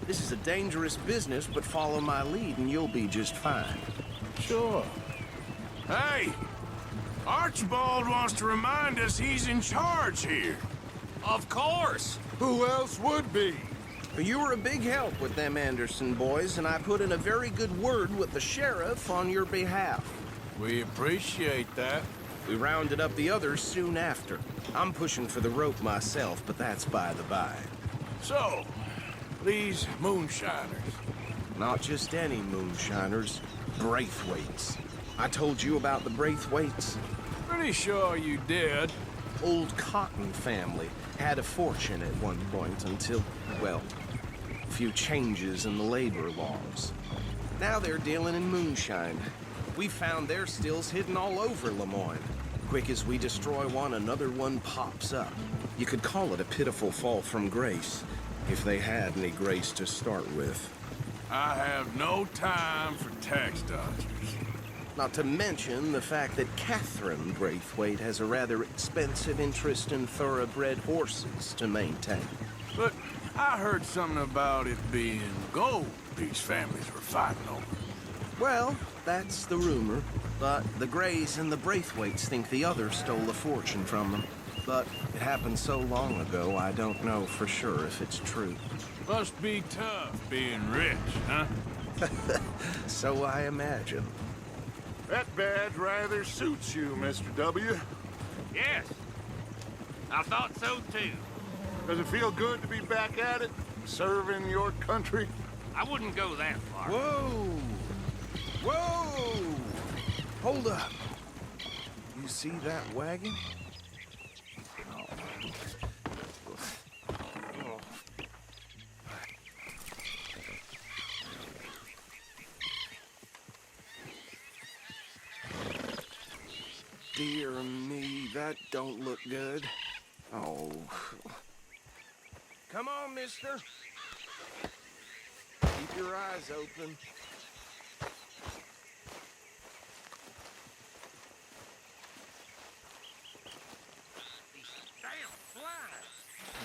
This is a dangerous business, but follow my lead and you'll be just fine. Sure. Hey! Archibald wants to remind us he's in charge here. Of course. Who else would be? You were a big help with them Anderson boys, and I put in a very good word with the sheriff on your behalf. We appreciate that. We rounded up the others soon after. I'm pushing for the rope myself, but that's by the by. So, these moonshiners. Not just any moonshiners, Braithwaites. I told you about the Braithwaites? Pretty sure you did. Old Cotton family had a fortune at one point until, well, a few changes in the labor laws. Now they're dealing in moonshine. We found their stills hidden all over Lemoyne. Quick as we destroy one, another one pops up. You could call it a pitiful fall from grace, if they had any grace to start with. I have no time for tax dodgers. Not to mention the fact that Catherine Braithwaite has a rather expensive interest in thoroughbred horses to maintain. But I heard something about it being gold these families were fighting over. Well, that's the rumor. But the Greys and the Braithwaites think the other stole a fortune from them. But it happened so long ago, I don't know for sure if it's true. Must be tough being rich, huh? So I imagine. That badge rather suits you, Mr. W. Yes. I thought so too. Does it feel good to be back at it, serving your country? I wouldn't go that far. Whoa! Whoa! Hold up. You see that wagon? Dear me, that don't look good. Oh. Come on, mister. Keep your eyes open.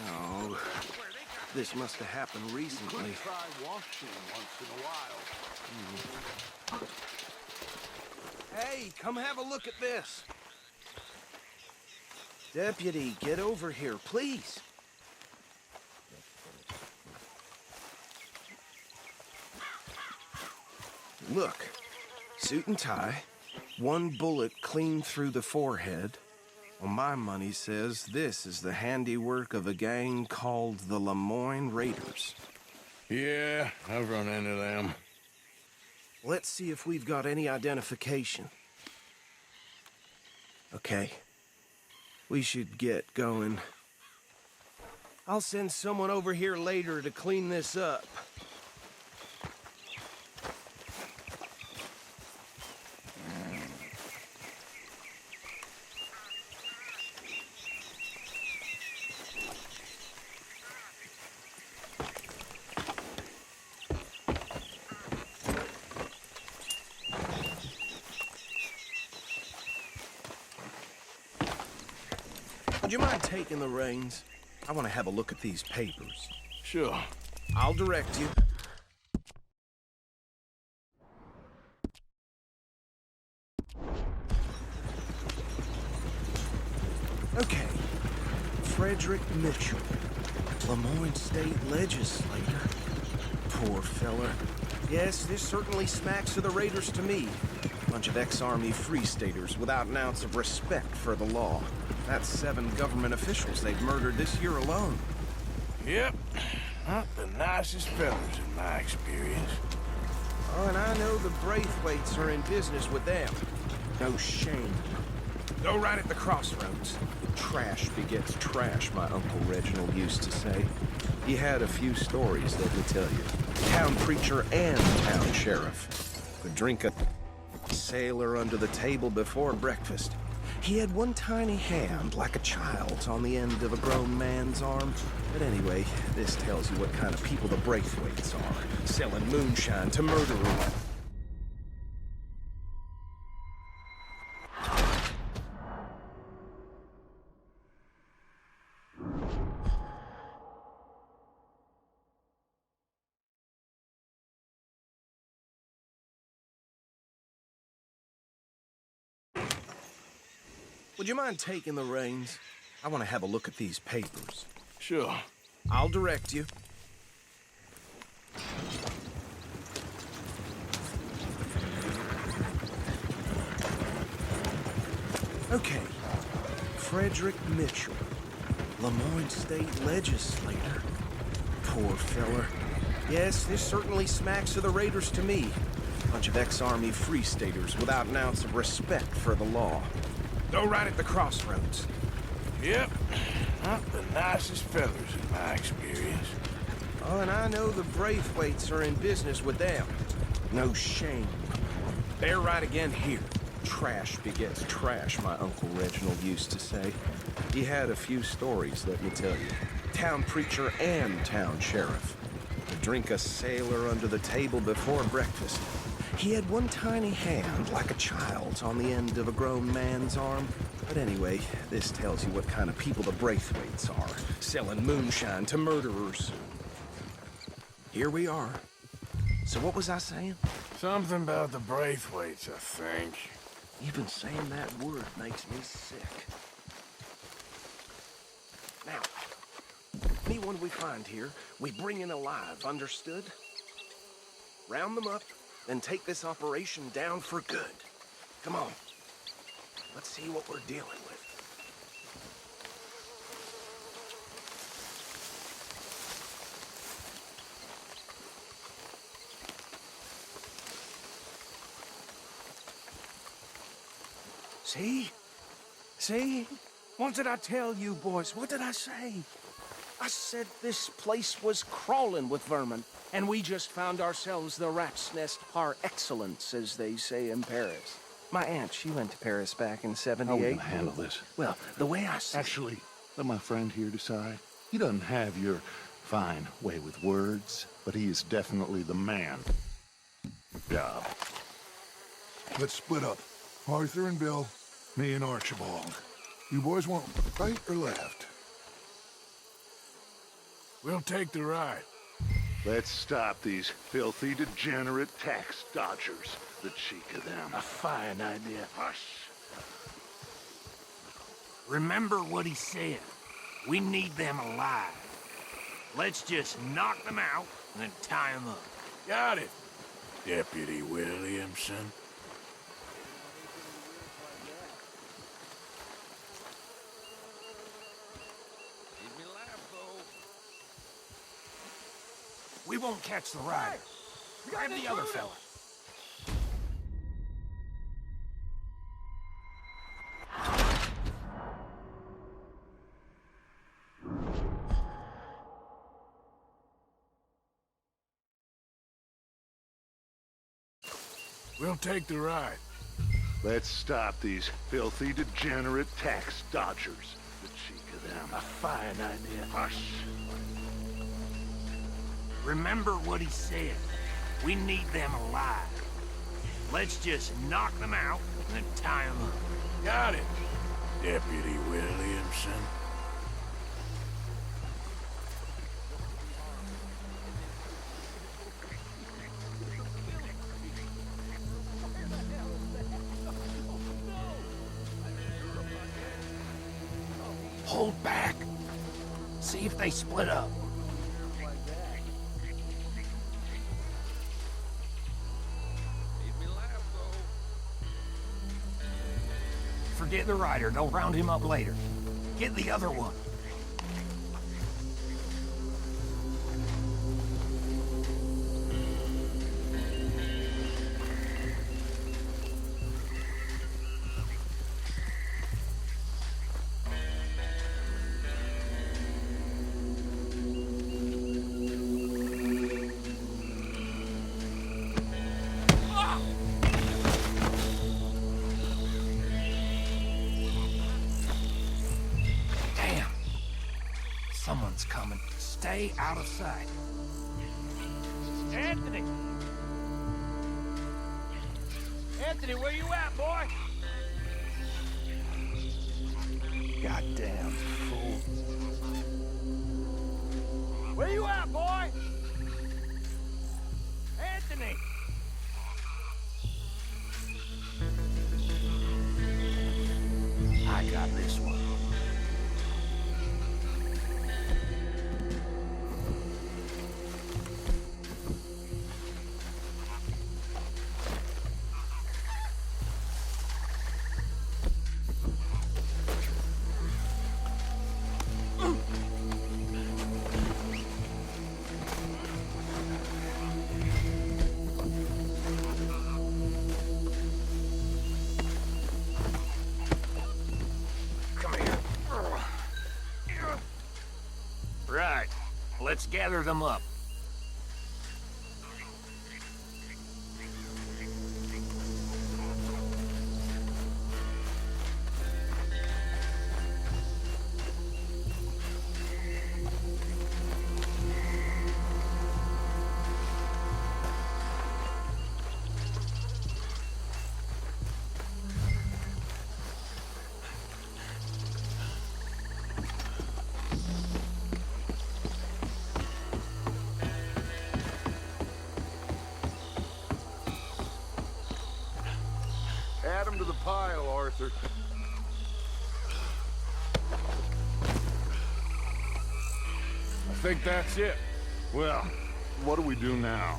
Oh, this must have happened recently. Could try washing once in a while. Hey, come have a look at this. Deputy, get over here, please. Look, suit and tie, one bullet clean through the forehead. Well, my money says this is the handiwork of a gang called the Lemoyne Raiders. Yeah, I've run into them. Let's see if we've got any identification. Okay. We should get going. I'll send someone over here later to clean this up. Would you mind taking the reins? I want to have a look at these papers. Sure. I'll direct you. Okay. Frederick Mitchell, Lemoyne State Legislator. Poor fella. Yes, this certainly smacks of the Raiders to me. Bunch of ex-Army Free Staters without an ounce of respect for the law. That's 7 government officials they've murdered this year alone. Yep. Not the nicest fellas in my experience. Oh, and I know the Braithwaites are in business with them. No shame. Go right at the crossroads. Trash begets trash, my Uncle Reginald used to say. He had a few stories, let me tell you. Town preacher and town sheriff. Could drink a sailor under the table before breakfast. He had one tiny hand, like a child's, on the end of a grown man's arm. But anyway, this tells you what kind of people the Braithwaites are. Selling moonshine to murderers. would you mind taking the reins? I want to have a look at these papers. Sure. I'll direct you. Okay. Frederick Mitchell, Lemoyne State Legislator. Poor feller. Yes, this certainly smacks of the Raiders to me. Bunch of ex-Army Free Staters without an ounce of respect for the law. Go right at the crossroads. Yep. Not the nicest fellas in my experience. Oh, and I know the Braithwaites are in business with them. No shame. They're right again here. Trash begets trash, my Uncle Reginald used to say. He had a few stories, let me tell you. Town preacher and town sheriff. To drink a sailor under the table before breakfast. He had one tiny hand, like a child's, on the end of a grown man's arm. But anyway, this tells you what kind of people the Braithwaites are. Selling moonshine to murderers. Here we are. So what was I saying? Something about the Braithwaites, I think. Even saying that word makes me sick. Now, anyone we find here, we bring in alive, understood? Round them up, then take this operation down for good. Come on. Let's see what we're dealing with. See? See? What did I tell you, boys? What did I say? I said this place was crawling with vermin, and we just found ourselves the rat's nest par excellence, as they say in Paris. My aunt, she went to Paris back in '78. How are we gonna handle this? Well, the way I see Actually, let my friend here decide. He doesn't have your fine way with words, but he is definitely the man. Job. Let's split up. Arthur and Bill, me and Archibald. You boys want right or left? We'll take the right. Let's stop these filthy, degenerate tax dodgers. The cheek of them. A fine idea. Hush. Remember what he said. We need them alive. Let's just knock them out and then tie them up. Got it, Deputy Williamson. We won't catch the rider. Grab the other fella. We'll take the right. Let's stop these filthy, degenerate tax dodgers. The cheek of them. A fine idea. Hush. Remember what he said. We need them alive. Let's just knock them out and then tie them up. Got it, Deputy Williamson. Hold back. See if they split up. Forget the rider. Don't round him up later. Get the other one. Someone's coming. Stay out of sight. Anthony! Anthony, where you at, boy? Goddamn fool. Where you at, boy? Anthony! I got this one. Right. Let's gather them up. Add them to the pile, Arthur. I think that's it. Well, what do we do now?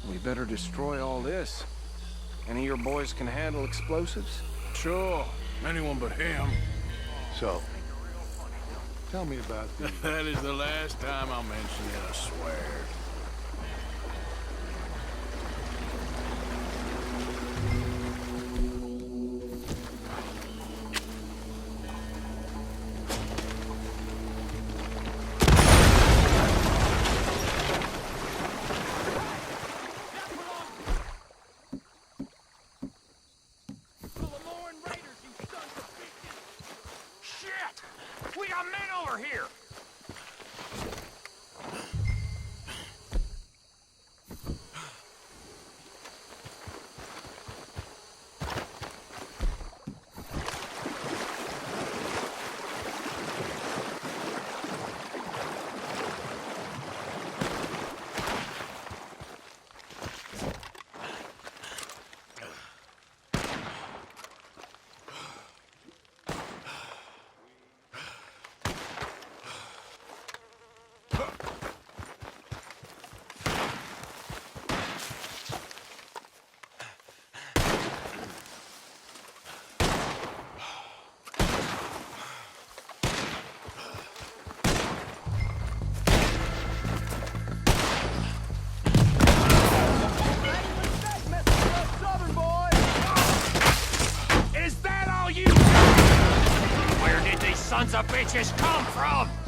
We better destroy all this. Any of your boys can handle explosives? Sure. Anyone but him. So, tell me about the... That is the last time I'll mention it, I swear. Shit! We got men over here! Is that all you got? Where did these sons of bitches come from?